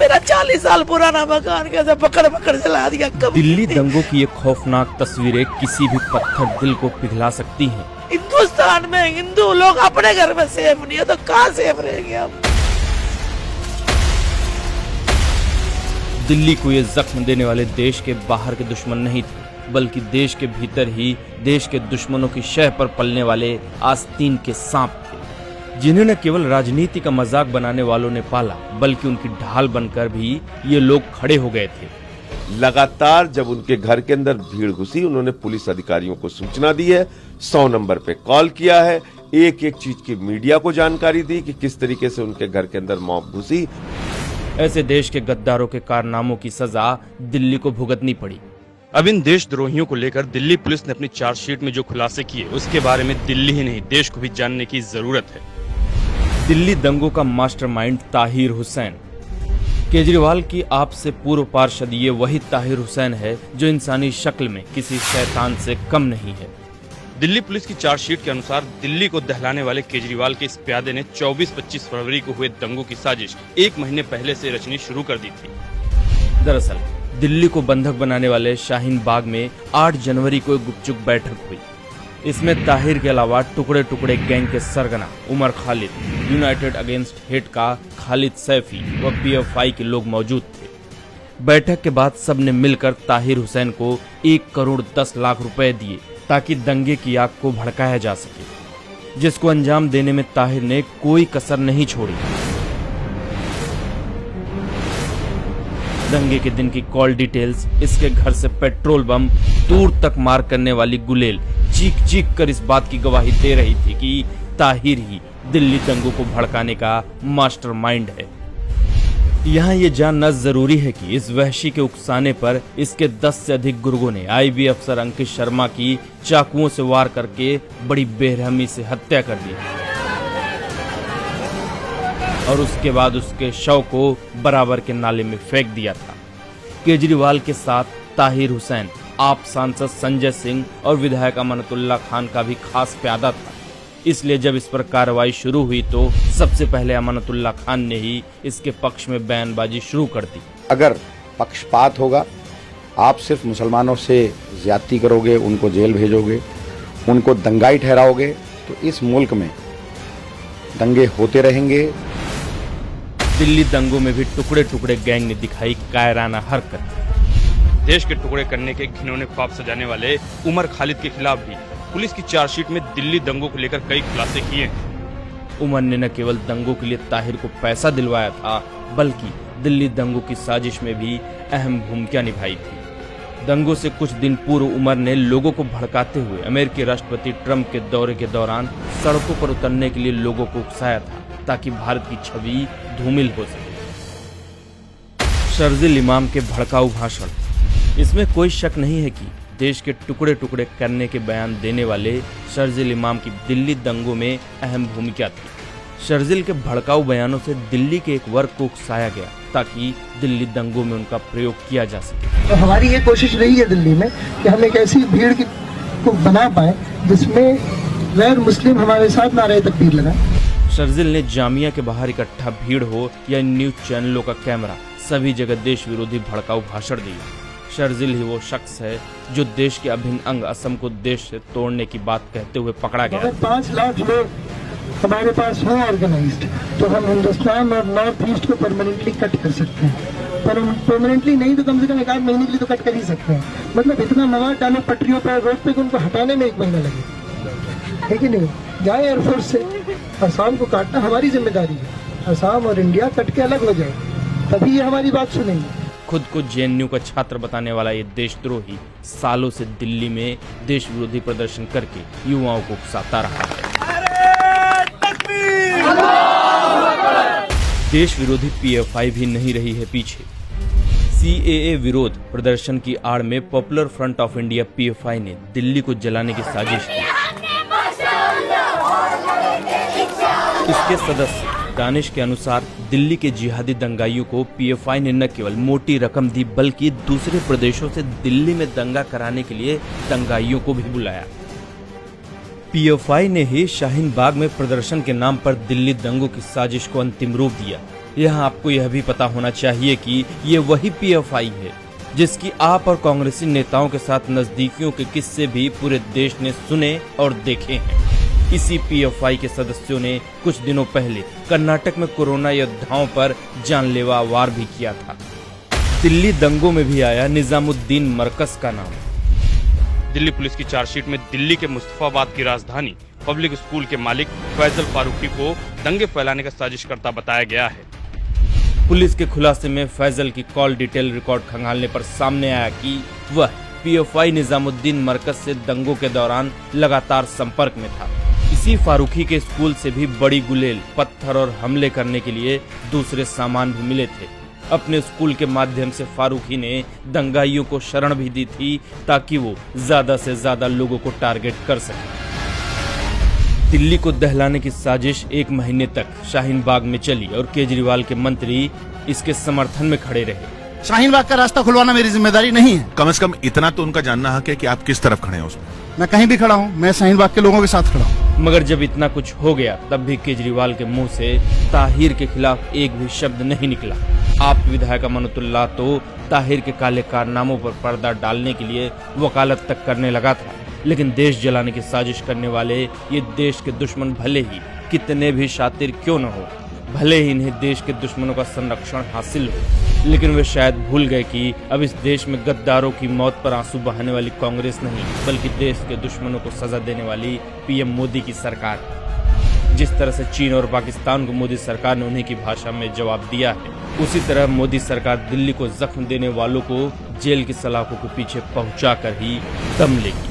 मेरा 40 साल पुराना मकान कैसे पकड़ जला दिया। दिल्ली दंगों की ये खौफनाक तस्वीरें किसी भी पत्थर दिल को पिघला सकती हैं। हिंदुस्तान में हिंदू लोग अपने घर में सेफ नहीं है तो कहाँ सेफ रहेंगे हम। दिल्ली को ये जख्म देने वाले देश के बाहर के दुश्मन नहीं थे, बल्कि देश के भीतर ही देश के दुश्मनों की शह पर पलने वाले आस्तीन के सांप थे, जिन्हें न केवल राजनीति का मजाक बनाने वालों ने पाला, बल्कि उनकी ढाल बनकर भी ये लोग खड़े हो गए थे। लगातार जब उनके घर के अंदर भीड़ घुसी, उन्होंने पुलिस अधिकारियों को सूचना दी है, 100 नंबर पे कॉल किया है, एक एक चीज की मीडिया को जानकारी दी कि किस तरीके से उनके घर के अंदर मॉब घुसी। ऐसे देश के गद्दारों के कारनामों की सजा दिल्ली को भुगतनी पड़ी। अब इन देशद्रोहियों को लेकर दिल्ली पुलिस ने अपनी चार्जशीट में जो खुलासे किए, उसके बारे में दिल्ली ही नहीं देश को भी जानने की जरूरत है। दिल्ली दंगों का मास्टरमाइंड ताहिर हुसैन। केजरीवाल की आप से पूर्व पार्षद ये वही ताहिर हुसैन है जो इंसानी शक्ल में किसी शैतान से कम नहीं है। दिल्ली पुलिस की चार्जशीट के अनुसार दिल्ली को दहलाने वाले केजरीवाल के इस प्यादे ने 24-25 फरवरी को हुए दंगों की साजिश 1 महीने पहले से रचनी शुरू कर दी थी। दरअसल दिल्ली को बंधक बनाने वाले शाहीन बाग में 8 जनवरी को एक गुपचुप बैठक हुई। इसमें ताहिर के अलावा टुकड़े टुकड़े गैंग के सरगना Umar Khalid, United Against Hate का खालिद सैफी व PFI के लोग मौजूद थे। बैठक के बाद सबने मिलकर ताहिर हुसैन को 1 करोड़ 10 लाख रुपए दिए ताकि दंगे की आग को भड़काया जा सके, जिसको अंजाम देने में ताहिर ने कोई कसर नहीं छोड़ी। दंगे के दिन की कॉल डिटेल्स, इसके घर से पेट्रोल बम, दूर तक मार करने वाली गुलेल चीख चीख कर इस बात की गवाही दे रही थी कि ताहिर ही दिल्ली दंगों को भड़काने का मास्टरमाइंड है। यहाँ ये जानना जरूरी है कि इस वहशी के उकसाने पर इसके 10 से अधिक गुर्गों ने IB अफसर अंकित शर्मा की चाकुओं से वार करके बड़ी बेरहमी से हत्या कर दी और उसके बाद उसके शव को बराबर के नाले में फेंक दिया था। केजरीवाल के साथ ताहिर हुसैन, आप सांसद संजय सिंह और विधायक अमानतुल्लाह खान का भी खास प्यादा था। इसलिए जब इस पर कार्रवाई शुरू हुई तो सबसे पहले अमानतुल्लाह खान ने ही इसके पक्ष में बयानबाजी शुरू कर दी। अगर पक्षपात होगा, आप सिर्फ मुसलमानों से ज्यादती करोगे, उनको जेल भेजोगे, उनको दंगाई ठहराओगे, तो इस मुल्क में दंगे होते रहेंगे। दिल्ली दंगों में भी टुकड़े टुकड़े गैंग ने दिखाई कायराना हरकत। देश के टुकड़े करने के घिनौने ख्वाब सजाने वाले उमर खालिद के खिलाफ भी पुलिस की चार्जशीट में दिल्ली दंगों को लेकर कई खुलासे किए। उमर ने न केवल दंगों के लिए ताहिर को पैसा दिलवाया था, बल्कि दिल्ली दंगों की साजिश में भी अहम भूमिका निभाई थी। दंगों से कुछ दिन पूर्व उमर ने लोगों को भड़काते हुए अमेरिकी राष्ट्रपति ट्रंप के दौरे के दौरान सड़कों पर उतरने के लिए लोगों को उकसाया था ताकि भारत की छवि धूमिल हो सके। शर्जिल इमाम के भड़काऊ भाषण, इसमें कोई शक नहीं है कि देश के टुकड़े टुकड़े करने के बयान देने वाले शर्जिल इमाम की दिल्ली दंगों में अहम भूमिका थी। शर्जिल के भड़काऊ बयानों से दिल्ली के एक वर्ग को उकसाया गया ताकि दिल्ली दंगों में उनका प्रयोग किया जा सके। तो हमारी ये कोशिश रही है दिल्ली में कि हम एक ऐसी भीड़ को बना पाए जिसमें गैर मुस्लिम हमारे साथ नारे तकबीर लगाएं। शर्जिल ने जामिया के बाहर इकट्ठा भीड़ हो या न्यूज चैनलों का कैमरा, सभी जगह देश विरोधी भड़काऊ भाषण दिए। शर्जिल ही वो शख्स है जो देश के अभिन्न अंग असम को देश से तोड़ने की बात कहते हुए पकड़ा गया। अगर 5 लाख लोग हमारे पास हो ऑर्गेनाइज्ड, तो हम हिंदुस्तान और नॉर्थ ईस्ट को परमानेंटली कट कर सकते हैं। पर परमानेंटली नहीं तो कम से कम 1 महीने के लिए तो कट कर ही सकते हैं। मतलब इतना मवाद डालो पटरियों पर, रोड पे, उनको हटाने में 1 महीना लगे, है कि नहीं? जाए एयरफोर्स से असम को काटना हमारी जिम्मेदारी है। असम और इंडिया कट के अलग हो जाए, तभी ये हमारी बात सुनेंगे। खुद को JNU का छात्र बताने वाला ये देशद्रोही सालों से दिल्ली में देश विरोधी प्रदर्शन करके युवाओं को उकसाता रहा है। देश विरोधी PFI भी नहीं रही है पीछे। CAA विरोध प्रदर्शन की आड़ में popular front of India PFI ने दिल्ली को जलाने की साजिश की। इसके सदस्य दानिश के अनुसार दिल्ली के जिहादी दंगाइयों को PFI ने न केवल मोटी रकम दी, बल्कि दूसरे प्रदेशों से दिल्ली में दंगा कराने के लिए दंगाइयों को भी बुलाया। PFI ने ही शाहीन बाग में प्रदर्शन के नाम पर दिल्ली दंगों की साजिश को अंतिम रूप दिया। यहाँ आपको यह भी पता होना चाहिए कि ये वही पीएफआई है जिसकी आप और कांग्रेसी नेताओं के साथ नजदीकियों के किस्से भी पूरे देश ने सुने और देखे हैं। इसी पीएफआई के सदस्यों ने कुछ दिनों पहले कर्नाटक में कोरोना योद्धाओं पर जानलेवा वार भी किया था। दिल्ली दंगों में भी आया निजामुद्दीन मरकज का नाम। दिल्ली पुलिस की चार्जशीट में दिल्ली के मुस्तफाबाद की राजधानी पब्लिक स्कूल के मालिक फैजल फारूकी को दंगे फैलाने का साजिश करता बताया गया है। पुलिस के खुलासे में फैजल की कॉल डिटेल रिकॉर्ड खंगालने पर सामने आया कि वह पीएफआई निजामुद्दीन मरकज से दंगों के दौरान लगातार संपर्क में था। इसी फारूकी के स्कूल से भी बड़ी गुलेल, पत्थर और हमले करने के लिए दूसरे सामान भी मिले थे। अपने स्कूल के माध्यम से फारूकी ने दंगाइयों को शरण भी दी थी ताकि वो ज्यादा से ज्यादा लोगों को टारगेट कर सके। दिल्ली को दहलाने की साजिश 1 महीने तक शाहीन बाग में चली और केजरीवाल के मंत्री इसके समर्थन में खड़े रहे। शाहीन बाग का रास्ता खुलवाना मेरी जिम्मेदारी नहीं है। कम से कम इतना तो उनका जानना हक है कि आप किस तरफ खड़े हैं उसमें। मैं कहीं भी खड़ा हूँ, मैं शाहीन बाग के लोगों के साथ खड़ा हूँ। मगर जब इतना कुछ हो गया तब भी केजरीवाल के मुंह से ताहिर के खिलाफ एक भी शब्द नहीं निकला। आप विधायक अमानुल्लाह तो ताहिर के काले कारनामों पर पर्दा डालने के लिए वकालत तक करने लगा था, लेकिन देश जलाने की साजिश करने वाले ये देश के दुश्मन भले ही कितने भी शातिर क्यों न हो, भले ही इन्हें देश के दुश्मनों का संरक्षण हासिल हो, लेकिन वे शायद भूल गए कि अब इस देश में गद्दारों की मौत पर आंसू बहाने वाली कांग्रेस नहीं बल्कि देश के दुश्मनों को सजा देने वाली पीएम मोदी की सरकार है। जिस तरह से चीन और पाकिस्तान को मोदी सरकार ने उन्हीं की भाषा में जवाब दिया है, उसी तरह मोदी सरकार दिल्ली को जख्म देने वालों को जेल की सलाखों के पीछे पहुंचाकर ही दम लेगी।